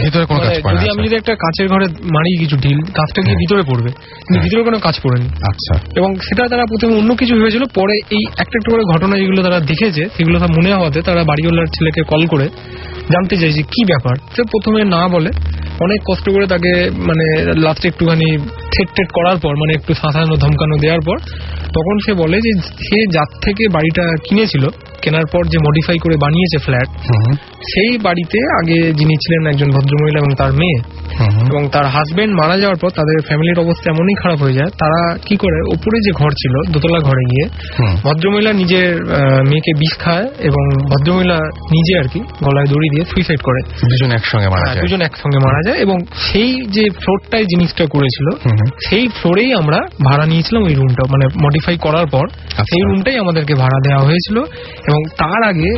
যদি আমি যদি একটা কাঁচের ঘরে মারি কিছু ঢিল, কাঁচটা গিয়ে ভিতরে পড়বে, কিন্তু ভিতরে কোনো কাঁচ পড়েনি। আচ্ছা। এবং সেটা তারা প্রথমে অন্য কিছু ভেবেছিল, পরে এই একটা একটা করে ঘটনা যেগুলো তারা দেখেছে সেগুলো সব মনে হওয়াতে তারা বাড়িওয়ালার ছেলেকে কল করে জানতে চাই যে কি ব্যাপার। সে প্রথমে না বলে, অনেক কষ্ট করে তাকে মানে লাস্টে একটুখানি থ্রেট করার পর, মানে একটু শাসানো ধমকানো দেওয়ার পর, তখন সে বলে যে সে যার থেকে বাড়িটা কিনেছিল, কেনার পর যে মডিফাই করে বানিয়েছে ফ্ল্যাট, সেই বাড়িতে আগে যিনি ছিলেন একজন ভদ্রমহিলা এবং তার মেয়ে, এবং তার হাজবেন্ড মারা যাওয়ার পর তাদের ফ্যামিলির অবস্থা এমনই খারাপ হয়ে যায়, তারা কি করে ওপরে যে ঘর ছিল দোতলা ঘরে গিয়ে ভদ্রমহিলা নিজের মেয়েকে বিষ খায় এবং ভদ্রমহিলা নিজে আর কি গলায় দড়ি দিয়ে সুইসাইড করে। দুজন একসঙ্গে মারা যায় এবং সেই যে ফ্লোরটায় জিনিসটা করেছিল সেই ফ্লোরেই আমরা ভাড়া নিয়েছিলাম ওই রুমটা, মানে মডিফাই করার পর সেই রুমটাই আমাদেরকে ভাড়া দেওয়া হয়েছিল। এবং তার আগে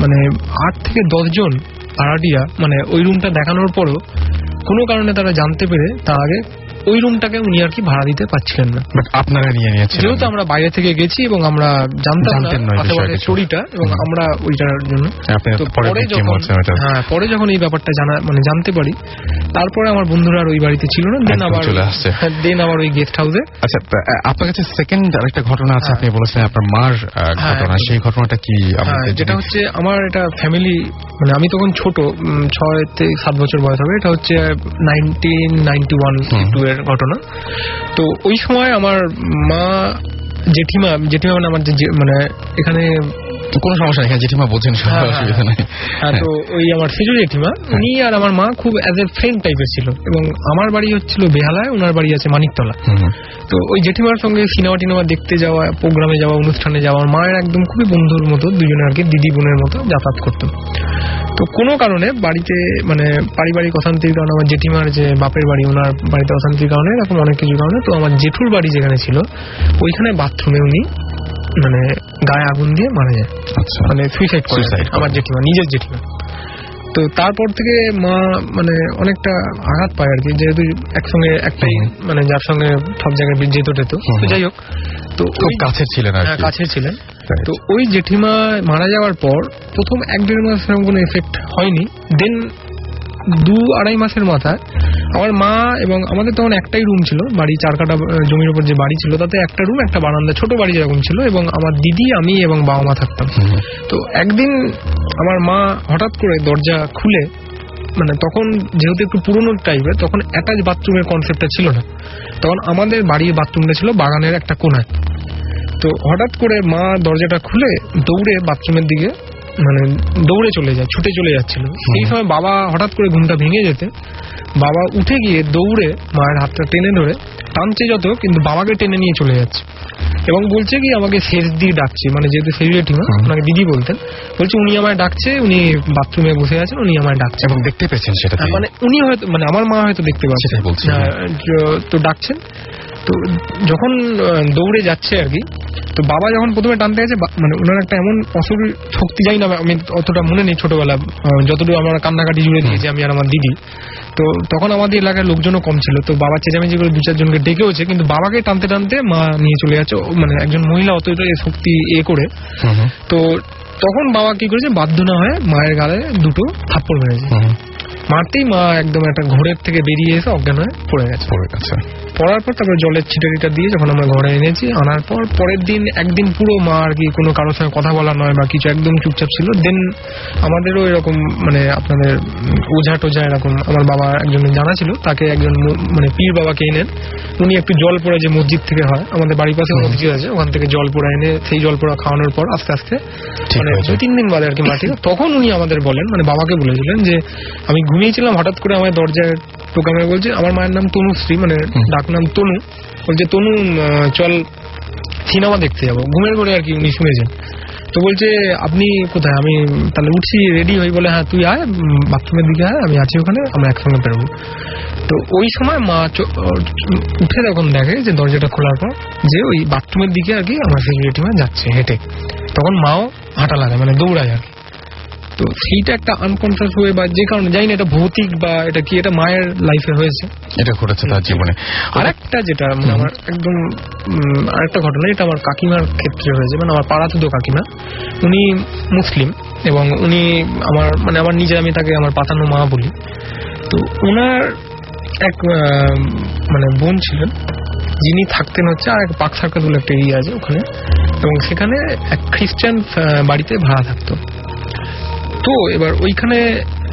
মানে 8 থেকে 10 জন ভাড়াটিয়া মানে ওই রুমটা দেখানোর পরও কোনো কারণে তারা জানতে পেরে তার আগে ওই রুমটাকে উনি আর কি ভাড়া দিতে পারছিলেন না। বাট আপনারা নিয়ে নিয়েছেন, যেহেতু আমরা বাইরে থেকে গেছি এবং আমরা জানতাম না স্টোরিটা, এবং আমরা ওইটার জন্য পরে যখন এই ব্যাপারটা জানতে পারি, তারপরে আমার বন্ধুরা আর ওই বাড়িতে ছিল না, দেন আবার ওই গেস্ট হাউসে। আচ্ছা, আপনার কাছে সেকেন্ড আরেকটা ঘটনা আছে, আপনি বলেছেন আপনার মার ঘটনা, সেই ঘটনাটা কি? যেটা হচ্ছে আমার এটা ফ্যামিলি, মানে আমি তখন ছোট, 6 থেকে 7 বছর বয়স হবে, এটা হচ্ছে 1991-92 এর ঘটনা। তো ওই সময় আমার মা জেঠিমা মানে আমার মানে এখানে কোনো সমস্যা নেই, জেঠিমা বোঝেন, অসুবিধা নেই। তো ওই আমার সেজু জেঠিমা, উনি আর আমার মা খুব অ্যাজ এ ফ্রেন্ড টাইপের ছিল, এবং আমার বাড়ি হচ্ছিল বেহালায়, ওনার বাড়ি আছে মানিকতলা। তো ওই জেঠিমার সঙ্গে সিনেমা দেখতে যাওয়া, প্রোগ্রামে যাওয়া, অনুষ্ঠানে যাওয়া, মায়ের একদম খুবই বন্ধুর মতো, দুজনে আর কি দিদি বোনের মতো যাতায়াত করতাম। তো কোনো কারণে বাড়িতে মানে পারিবারিক অশান্তির কারণে, আমার জেঠিমার যে বাপের বাড়ি, ওনার বাড়িতে অশান্তির কারণে, এরকম অনেক কিছু কারণে, তো আমার জেঠুর বাড়ি যেখানে ছিল ওইখানে বাথরুমে উনি মানে গায়ে আগুন দিয়ে মারা যায়, মানে সুইসাইড করে আমার জেঠিমা, নিজের জেঠিমা। তো তারপর থেকে মা মানে অনেকটা আঘাত পায় আর কি, যেহেতু একসঙ্গে একটাই মানে যার সঙ্গে সব জায়গায় যেত টেত। তো যাই হোক, তো খুব কাছের ছিলেন, কাছের ছিলেন। তো ওই জেঠিমা মারা যাওয়ার পর প্রথম 1-1.5 মাস সেরকম কোনো এফেক্ট হয়নি। দেন 2-2.5 মাসের মাথায় আমার মা এবং আমাদের তখন একটাই রুম ছিল, বাড়ি 4 কাঠা জমির উপর যে বাড়ি ছিল তাতে একটা রুম, একটা বারান্দা, ছোট বাড়ি যেরকম ছিল, এবং আমার দিদি, আমি এবং বাবা মা থাকতাম। তো একদিন আমার মা হঠাৎ করে দরজা খুলে, মানে তখন যেহেতু একটু পুরোনো টাইপের, তখন অ্যাটাচ বাথরুমের কনসেপ্টটা ছিল না, তখন আমাদের বাড়ির বাথরুমটা ছিল বাগানের একটা কোনায়। তো হঠাৎ করে মা দরজাটা খুলে দৌড়ে বাথরুমের দিকে মানে দৌড়ে চলে যায়, ছুটে চলে যাচ্ছিল। সেই সময় বাবা হঠাৎ করে ঘুমটা ভেঙে যেতে বাবা উঠে গিয়ে দৌড়ে মায়ের হাতটা টেনে ধরে টানছে যত, কিন্তু বাবাকে টেনে নিয়ে চলে যাচ্ছে এবং বলছে কি আমাকে শেষ দিয়ে ডাকছে, মানে যেহেতু সেই জেঠিমা ওনাকে দিদি বলতেন, বলছে উনি আমায় ডাকছে, উনি বাথরুমে বসে আছেন, উনি আমায় ডাকছে। এবং দেখতে পেয়েছেন সেটা, মানে উনি হয়তো, মানে আমার মা হয়তো দেখতে পাচ্ছে, তো ডাকছেন। তো যখন দৌড়ে যাচ্ছে আর কি, তো বাবা যখন প্রথমে টানতে গেছে, মানে ওনার একটা এমন অসুর শক্তি, যাই না আমি অতটা মনে নেই, ছোটবেলা যতটুকু আমরা কান্নাকাটি জুড়ে দিয়েছি আমি আর আমার দিদি। তো তখন আমাদের এলাকার লোকজনও কম ছিল, তো বাবা চেঁচামেচি করে 2-4 জনকে ডেকেওছে, কিন্তু বাবাকে টানতে টানতে মা নিয়ে চলে যাচ্ছে, মানে একজন মহিলা অতটা শক্তি করে। তো তখন বাবা কি করেছে, বাধ্য না হয়ে মায়ের গালে 2 থাপ্পড় মেরেছে। মারতেই মা একদম একটা ঘোরের থেকে বেরিয়ে এসে অজ্ঞান হয়ে পড়ে গেছে। পড়ার পর তারপর জলের ছিটাটিটা দিয়ে যখন আমরা ঘরে এনেছি, আনার পর পরের দিন একদিন পুরো মা আর কি কোনো কারোর সঙ্গে কথা বলা নয় বা কিছু, একদম চুপচাপ ছিল। দেন আমাদেরও এরকম মানে আপনাদের ওঝা টোঝা এরকম আমার বাবা একজন জানা ছিল, তাকে একজন মানে পীর বাবাকে এনেন, উনি একটু জল পোড়া যে মসজিদ থেকে হয়, আমাদের বাড়ির পাশে মসজিদ আছে, ওখান থেকে জল পোড়া এনে সেই জল পোড়া খাওয়ানোর পর আস্তে আস্তে মানে 2-3 দিন বাদে আর কি মাটি, তখন উনি আমাদের বলেন, মানে বাবাকে বলেছিলেন যে আমি ঘুমিয়েছিলাম, হঠাৎ করে আমার দরজায় টোকা মেরে বলছে, আমার মায়ের নাম তনুশ্রী, মানে ডাক নাম তনু, বলছে তনু চল সিনেমা দেখতে যাবো, ঘুমের ঘরে আর কি উনি শুনেছেন। তো বলছে আপনি কোথায়? আমি তাহলে উঠছি, রেডি হই, বলে হ্যাঁ তুই আয়, বাথরুমের দিকে আয়, আমি আছি ওখানে, আমরা একসঙ্গে বেরোবো। তো ওই সময় মা উঠে তখন দেখে যে দরজাটা খোলার পর যে ওই বাথরুমের দিকে আর কি আমার সেই জেঠিমা যাচ্ছে হেঁটে, তখন মাও হাঁটা লাগায়, মানে দৌড়ায় আর কি। তো সেইটা একটা আনকনসিয়াস হয়ে বা যে কারণে জানি না এটা ভৌতিক বা এটা কি, এটা মায়ের লাইফে হয়েছে, এটা ঘটেছে তার জীবনে। আরেকটা যেটা মানে আমার একদম আরেকটা ঘটনা, এটা আমার কাকিমার ক্ষেত্রে হয়েছে, মানে আমার পাড়াতুতো কাকিমা, উনি মুসলিম এবং উনি আমার মানে আমার নিজে, আমি তাকে আমার পাতানো মা বলি। তো ওনার এক মানে বোন ছিলেন, যিনি থাকতেন হচ্ছে আর এক পাক সার্কাস বলে একটা এরিয়া আছে ওখানে, এবং সেখানে এক খ্রিস্টান বাড়িতে ভাড়া থাকতো। তো এবার ওইখানে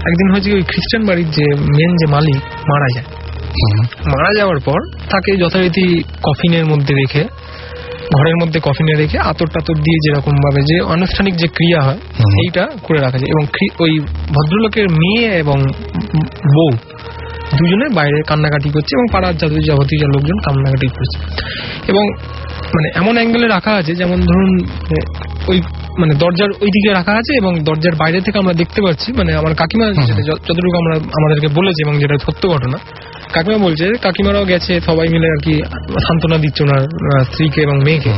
একদিন হয়েছে ওই খ্রিস্টান বাড়ির যে মেন যে মালিক মারা যায়। মারা যাওয়ার পর তাকে যথারীতি কফিনের মধ্যে রেখে, ঘরের মধ্যে কফিনে রেখে আতর টাতর দিয়ে যেরকম ভাবে যে আনুষ্ঠানিক যে ক্রিয়া হয় এইটা করে রাখা যায়। এবং ওই ভদ্রলোকের মেয়ে এবং বউ দুজনে বাইরে কান্নাকাটি করছে এবং পাড়ার যাবতীয় লোকজন কান্নাকাটি করছে। এবং মানে এমন অ্যাঙ্গেলে রাখা আছে যেমন ধরুন ওই মানে দরজার ওই দিকে রাখা আছে এবং দরজার বাইরে থেকে আমরা দেখতে পাচ্ছি, মানে আমার কাকিমা যতটুকু আমাদেরকে বলেছে এবং যেটা সত্য ঘটনা, কাকিমা বলছে কাকিমারাও গেছে, সবাই মিলে আর কি সান্ত্বনা দিচ্ছে ওনার স্ত্রীকে এবং মেয়েকে।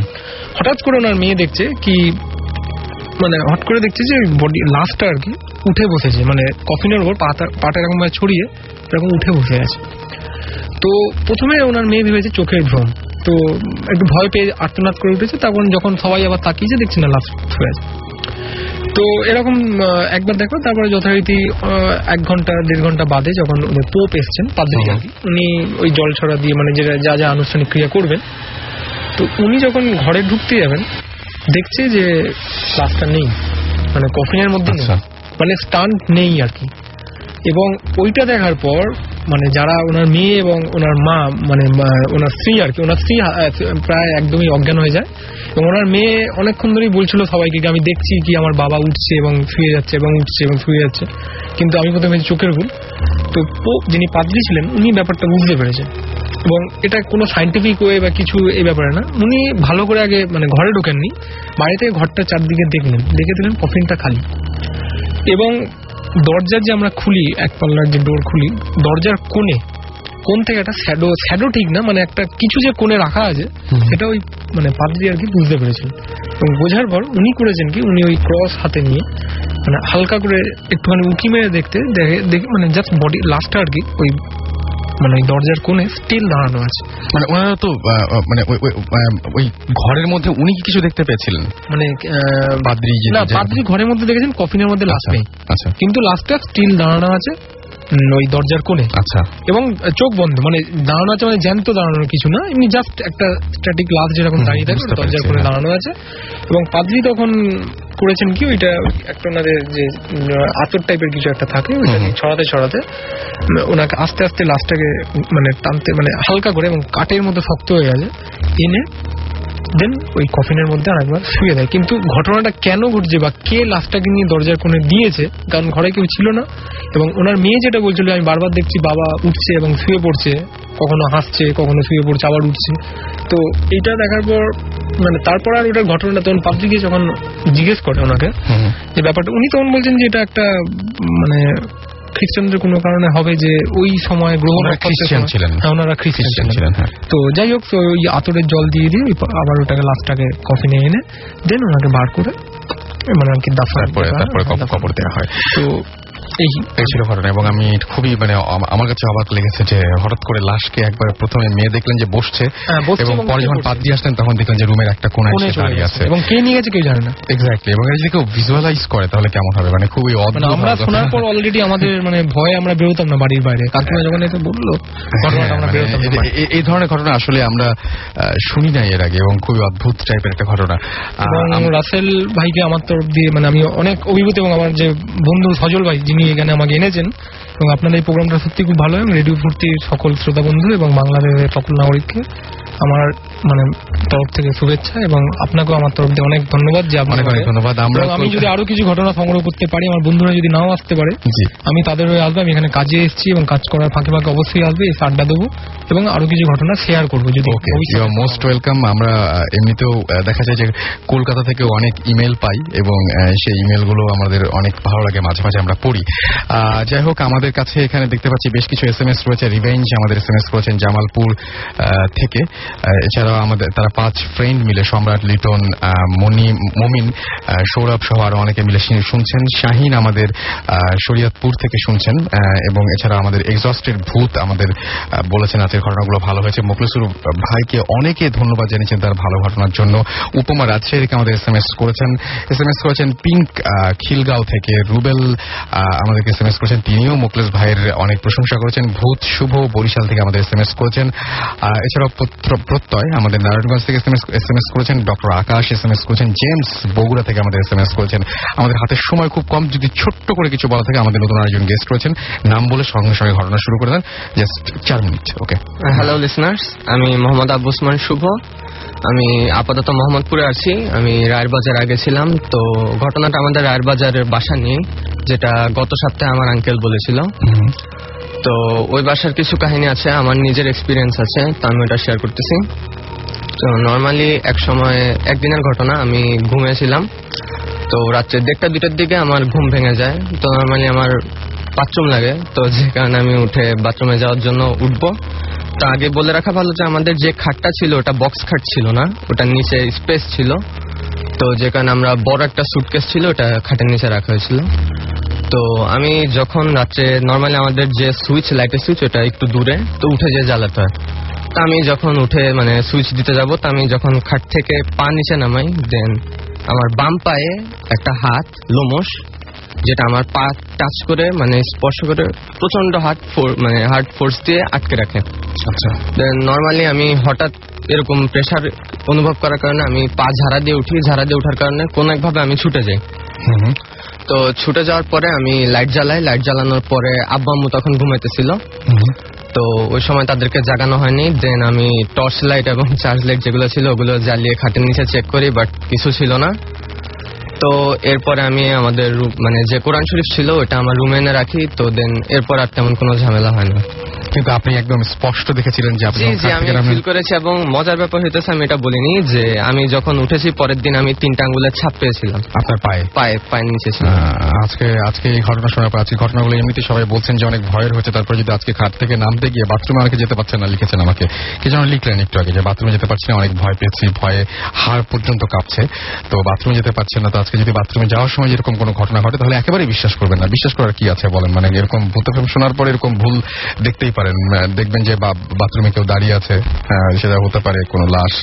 হঠাৎ করে ওনার মেয়ে দেখছে কি, মানে হঠাৎ করে দেখছে যে বডি লাশটা আর কি উঠে বসেছে, মানে কফিনের উপর পাটা এরকম ভাবে ছড়িয়ে এরকম উঠে বসে আছে। তো প্রথমে ওনার মেয়ে ভেবেছে চোখের ভ্রম, তো একটু ভয় পেয়ে আর্তনাদ করে উঠেছে। তখন যখন সবাই আবার তাকিয়েছে দেখছে না লাশ হয়ে আছে। তো এরকম একবার দেখো, তারপরে যথারীতি 1 ঘন্টা 1.5 ঘন্টা বাদে যখন পোপ এসছেন, পাদ্রী আর কি, উনি ওই জল ছড়া দিয়ে মানে যেটা যা যা আনুষ্ঠানিক ক্রিয়া করবেন, তো উনি যখন ঘরে ঢুকতে যাবেন দেখছে যে লাশটা নেই, মানে কফিনের মধ্যে মানে স্টান্ট নেই আর কি। এবং ওইটা দেখার পর মানে যারা ওনার মেয়ে এবং ওনার মা, মানে ওনার স্ত্রী আর কি, ওনার স্ত্রী প্রায় একদমই অজ্ঞান হয়ে যায়। এবং ওনার মেয়ে অনেকক্ষণ ধরেই বলছিল সবাইকে আমি দেখছি কি আমার বাবা উঠছে এবং শুয়ে যাচ্ছে এবং উঠছে এবং শুয়ে যাচ্ছে, কিন্তু আমি প্রথমে চোখের ভুল। তো যিনি পাদ্রী ছিলেন উনি ব্যাপারটা বুঝতে পেরেছেন এবং এটা কোনো সায়েন্টিফিক ওয়ে বা কিছু এই ব্যাপারে না। উনি ভালো করে আগে মানে ঘরে ঢোকেননি, বাড়িতে ঘরটা চারদিকে দেখলেন, দেখে দিলেন কফিনটা খালি। এবং দরজার যে আমরা খুলি, এক পাল্লার যে ডোর খুলি, দরজার কোণ থেকে একটা শ্যাডো ঠিক না, মানে একটা কিছু যে কোণে রাখা আছে সেটা ওই মানে পাদ্রী আর কি বুঝতে পেরেছেন। এবং বোঝার পর উনি করেছেন কি, উনি ওই ক্রস হাতে নিয়ে মানে হালকা করে একটুখানি উঁকি মেরে দেখে মানে জাস্ট বডি লাস্টটা আর কি ওই মানে ওই দরজার কোণে স্টিল দাঁড়ানো আছে। মানে ওনারা তো মানে ওই ঘরের মধ্যে উনি কি কিছু দেখতে পেয়েছিলেন? মানে পাদ্রী ঘরের মধ্যে দেখেছেন, কফিনের মধ্যে লাশ নেই, কিন্তু লাশটা স্টিল দাঁড়ানো আছে ওই দরজার কোণে। আচ্ছা। এবং চোখ বন্ধ, মানে দাঁড়ানো আছে, মানে জ্যান্ত দাঁড়ানোর কিছু না, এমনি জাস্ট একটা স্ট্যাটিক লাশ যেরকম দাঁড়িয়ে থাকে দরজার কোণে দাঁড়ানো আছে। এবং পাদ্রী তখন করেছেন কি, ওইটা একটা ওনাদের যে আতর টাইপের কিছু একটা থাকে, ওইটা ছড়াতে ছড়াতে ওনাকে আস্তে আস্তে লাশটাকে মানে টানতে, মানে হালকা করে এবং কাঠের মতো শক্ত হয়ে গেছে, এনে দেন ওই কফিনের মধ্যে আরেকবার শুয়ে দেয়। কিন্তু ঘটনাটা কেন ঘটছে বা কে লাশটাকে নিয়ে দরজার কোণে দিয়েছে, কারণ ঘরে কেউ ছিল না। এবং ওনার মেয়ে যেটা বলছিল, আমি বারবার দেখছি বাবা উঠছে এবং শুয়ে পড়ছে, কখনো হাসছে কখনো শুয়ে পড়ছে আবার উঠছে। তো এইটা দেখার পর মানে তারপর আর ওটার ঘটনাটা তখন পাদ্রীকে যখন জিজ্ঞেস করে ওনাকে যে ব্যাপারটা, উনি তখন বলছেন যে এটা একটা মানে খ্রিস্টানদের কোনো কারণে হবে যে ওই সময় গ্রহণ ছিলেন, ওনারা খ্রিস্টান ছিলেন। তো যাই হোক, তো ওই আতরের জল দিয়ে দিয়ে আবার ওটাকে লাশটাকে কফিনে এনে দেন ওনাকে বার করে মানে আর কি তারপরে কবর দেওয়া হয়। তো এই ছিল ঘটনা। এবং আমি খুবই মানে আমার কাছে অবাক লেগেছে যে হঠাৎ করে লাশকে একবার প্রথমে মেয়ে দেখলেন যে বসছে, এবং পরে যখন পাদ্রী আসলেন তখন দেখলেন যে রুমের একটা কোণায় দাঁড়িয়ে আছে এবং কে নিয়ে গেছে কেউ জানে না। এক্স্যাক্টলি। এবং এটা যদি কেউ ভিজুয়ালাইজ করে তাহলে কেমন হবে, মানে খুবই অদ্ভুত। আমরা শোনার পর অলরেডি আমাদের মানে ভয়ে আমরা বেরোতাম না বাড়ির বাইরে। কাকিমা যখন এটা বললো ঘটনাটা আমরা বেরোতাম না। এই ধরনের ঘটনা আসলে আমরা শুনি নাই এর আগে এবং খুবই অদ্ভুত টাইপের একটা ঘটনা। এবং রাসেল ভাইকে আমার তরফ দিয়ে মানে আমি অনেক অভিভূত, এবং আমার যে বন্ধু সজল ভাই যিনি এখানে আমাকে এনেছেন, এবং আপনাদের এই প্রোগ্রামটা সত্যি খুব ভালো। এবং রেডিও ফুর্তির সকল শ্রোতা বন্ধু এবং বাংলাদেশের সকল নাগরিককে আমার মানে তরফ থেকে শুভেচ্ছা, এবং আপনাকেও আমার তরফ থেকে অনেক ধন্যবাদ যে আপনাকে অনেক ধন্যবাদ। আমি যদি আরো কিছু ঘটনা সংগ্রহ করতে পারি, আমার বন্ধুরা যদি নাও আসতে পারে আমি তাদের হয়ে আসবো। আমি এখানে কাজে এসেছি এবং কাজ করার ফাঁকে ফাঁকে অবশ্যই আসবে, এসে আড্ডা দেবো এবং আরো কিছু ঘটনা শেয়ার করবো যদি। Most welcome. আমরা এমনিতেও দেখা যায় যে কলকাতা থেকে অনেক ইমেল পাই এবং সেই ইমেলগুলো আমাদের অনেক ভালো লাগে, মাঝে মাঝে আমরা পড়ি। যাই হোক, আমাদের কাছে এখানে দেখতে পাচ্ছি বেশ কিছু SMS রয়েছে। রিভেঞ্জ আমাদের SMS করেছেন জামালপুর থেকে। এছাড়াও আমাদের তারা 5 ফ্রেন্ড মিলে, সম্রাট, লিটন, মমিন, সৌরভ সহ আরো অনেকে মিলে শুনছেন। শাহিন আমাদের শরিয়তপুর থেকে শুনছেন। এবং এছাড়া আমাদের এক্সস্টেড ভূত আমাদের বলেছেন আজকের ঘটনাগুলো ভালো হয়েছে। মোখলেসুর ভাইকে অনেকে ধন্যবাদ জানিয়েছেন তার ভালো ঘটনার জন্য। উপমা রাজশাহীকে আমাদের SMS করেছেন পিঙ্ক খিলগাঁও থেকে। রুবেল আমাদেরকে SMS করেছেন, তিনিও মোখলেস ভাইয়ের অনেক প্রশংসা করেছেন। ভূত শুভ বরিশাল থেকে আমাদের SMS করেছেন। এছাড়াও প্রত্যয় আমাদের নারায়ণগঞ্জ থেকে এসএমএস করেছেন, ডক্টর আকাশ এসএমএস করেছেন, জেমস বগুড়া থেকে আমাদের এসএমএস করেছেন। আমাদের হাতে সময় খুব কম, যদি ছোট্ট করে কিছু বলা থাকে, আমাদের নতুন আরেকজন গেস্ট রয়েছেন, নাম বলে সঙ্গে সঙ্গে ঘটনা শুরু করে দেন, জাস্ট 4 মিনিট। ওকে, হ্যালো লিসনার্স, আমি মোহাম্মদ আবু ওসমান শুভ। আমি আপাতত মোহাম্মদপুরে আছি। আমি রায়ের বাজার আগে ছিলাম। তো ঘটনাটা আমাদের রায়ের বাজারের বাসা নিয়ে, যেটা গত সপ্তাহে আমার আঙ্কেল বলেছিল। তো ওই বাসার কিছু কাহিনী আছে, আমার নিজের এক্সপিরিয়েন্স আছে, তো আমি ওটা শেয়ার করতেছি। তো নর্মালি একদিনের ঘটনা, আমি ঘুমিয়েছিলাম। তো রাত্রে 1টা-2টার দিকে আমার ঘুম ভেঙে যায়। তো নর্মালি আমার বাথরুম লাগে, তো যে কারণে আমি উঠে বাথরুমে যাওয়ার জন্য উঠবো। তো আগে বলে রাখা ভালো যে আমাদের যে খাটটা ছিল ওটা বক্স খাট ছিল না, ওটার নিচে স্পেস ছিল। তো যে কারণে আমরা বড় একটা সুটকেস ছিল ওটা খাটের নিচে রাখা হয়েছিল। তো আমি যখন রাত্রে নর্মালি আমাদের যে লাইটের সুইচ ওটা একটু দূরে, তো উঠে যে জ্বালাতে হয়। তা আমি যখন উঠে সুইচ দিতে যাব, তা আমি যখন খাট থেকে পা নিচে নামাই, দেন আমার বাম পায়ে একটা হাত লোমশ, যেটা আমার পা টাচ করে স্পর্শ করে প্রচন্ড হার্ড ফোর্স দিয়ে আটকে রাখে। আচ্ছা, দেন নর্মালি আমি হঠাৎ এরকম প্রেসার অনুভব করার কারণে আমি পা ঝাড়া দিয়ে উঠি। ঝাড়া দিয়ে ওঠার কারণে কোন একভাবে আমি ছুটে যাই। তো ছুটে যাওয়ার পরে আমি লাইট জ্বালাই। লাইট জ্বালানোর পরে আব্বা আম্মু তখন ঘুমাইতেছিল। তো ওই সময় তাদেরকে জাগানো হয়নি। দেন আমি টর্চ লাইট এবং চার্জ লাইট যেগুলো ছিল ওগুলো জ্বালিয়ে খাটের নিচে চেক করি, বাট কিছু ছিল না। তো এরপরে আমি আমাদের যে কোরআন শরীফ ছিল ওটা আমার রুমে এনে রাখি। তো দেন এরপর আর তেমন কোনো ঝামেলা হয় না। কিন্তু আপনি একদম স্পষ্ট দেখেছিলেন যে আপনি আমি ফিল করেছি, এবং মজার ব্যাপার হইতেছে আমি এটা বলিনি যে আমি যখন উঠেছি পরের দিন আমি 3টা আঙ্গুলের ছাপ পেয়েছিলাম আপনার পায়ের নিচে ছিল। আজকে এই ঘটনা শোনার পর, আজকে ঘটনাগুলো এমনিতে সবাই বলছেন যে অনেক ভয়ের হচ্ছে, তারপরে যদি আজকে খাট থেকে নামতে গিয়ে বাথরুমে অনেকে যেতে পারছেন না, লিখেছেন আমাকে কি যেন লিখলেন একটু আগে যে বাথরুমে যেতে পারছি না, অনেক ভয় পেয়েছি, ভয়ে হাড় পর্যন্ত কাঁপছে, তো বাথরুমে যেতে পারছেন না। তো আজকে যদি বাথরুমে যাওয়ার সময় যেরকম কোনো ঘটনা ঘটে তাহলে একেবারেই বিশ্বাস করবেন না। বিশ্বাস করার কি আছে বলেন, এরকম ভূত ফিল্ম শোনার পর এরকম ভুল দেখতেই পারেন। দেখবেন যে বাথরুমে কেউ দাঁড়িয়ে আছে, সেটা হতে পারে কোনো লাশ,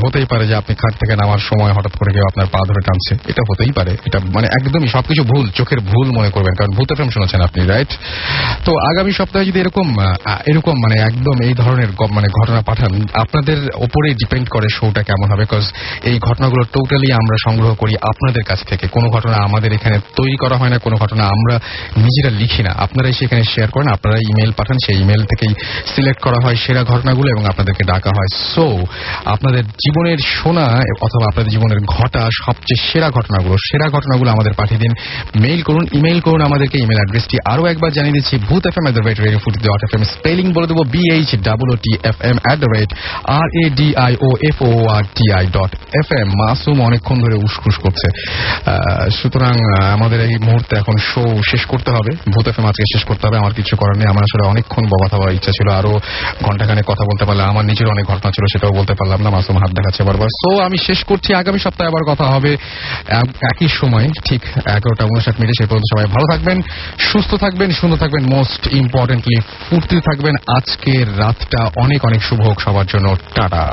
হতেই পারে যে আপনি খাট থেকে নামার সময় হঠাৎ করে কেউ আপনার পা ধরে টানছে, এটা হতেই পারে। এটা একদমই সবকিছু ভুল, চোখের ভুল মনে করবেন, কারণ ভূত ফিল্ম শুনেছেন আপনি, রাইট? তো আগামী সপ্তাহে যদি এরকম একদম এই ধরনের ঘটনা পাঠান, আপনাদের ওপরেই ডিপেন্ড করে শোটা কেমন হবে, বিকজ এই ঘটনাগুলো টোটালি আমরা সংগ্রহ করি আপনাদের কাছ থেকে। কোনো ঘটনা আমাদের এখানে তৈরি করা হয় না, কোনো ঘটনা আমরা নিজেরা লিখি না, আপনারাই সেখানে শেয়ার করেন, আপনারা ইমেল পাঠান, সেই ইমেল থেকেই সিলেক্ট করা হয় সেরা ঘটনাগুলো এবং আপনাদেরকে ডাকা হয়। সো আপনাদের জীবনের শোনা অথবা আপনাদের জীবনের ঘটা সবচেয়ে সেরা ঘটনাগুলো আমাদের পাঠিয়ে দিন। মেইল করুন, ইমেইল করুন আমাদেরকে। ইমেল অ্যাড্রেসটি আরো একবার জানিয়ে দিচ্ছি, bhutfm@radiofuti.fm, স্পেলিং বলে দেবো BHOOTFM@radiofuti.fm। মাসুম অনেকক্ষণ ধরে উসখুস করছে, সুতরাং আমাদের এই মুহূর্তে এখন শো শেষ করতে হবে, ভূত এফএম আজকে শেষ করতে হবে। আমার কিছু করার নেই, আমার আসলে অনেকক্ষণ কথা বলার ইচ্ছা ছিল, আরো ঘন্টাখানেক কথা বলতে পারলে, আমার নিজের অনেক ঘটনা ছিল সেটাও বলতে পারলাম না, মাসুম হাত দেখাচ্ছে বারবার। সো আমি শেষ করছি, আগামী সপ্তাহে আবার কথা হবে একই সময় ঠিক 11:59। সেই পর্যন্ত সবাই ভালো থাকবেন, সুস্থ থাকবেন, সুন্দর থাকবেন, মোস্ট ইম্পর্টেন্টলি ফুর্তি থাকবেন। আজকের রাতটা অনেক অনেক শুভ হোক সবার জন্য। টাটা।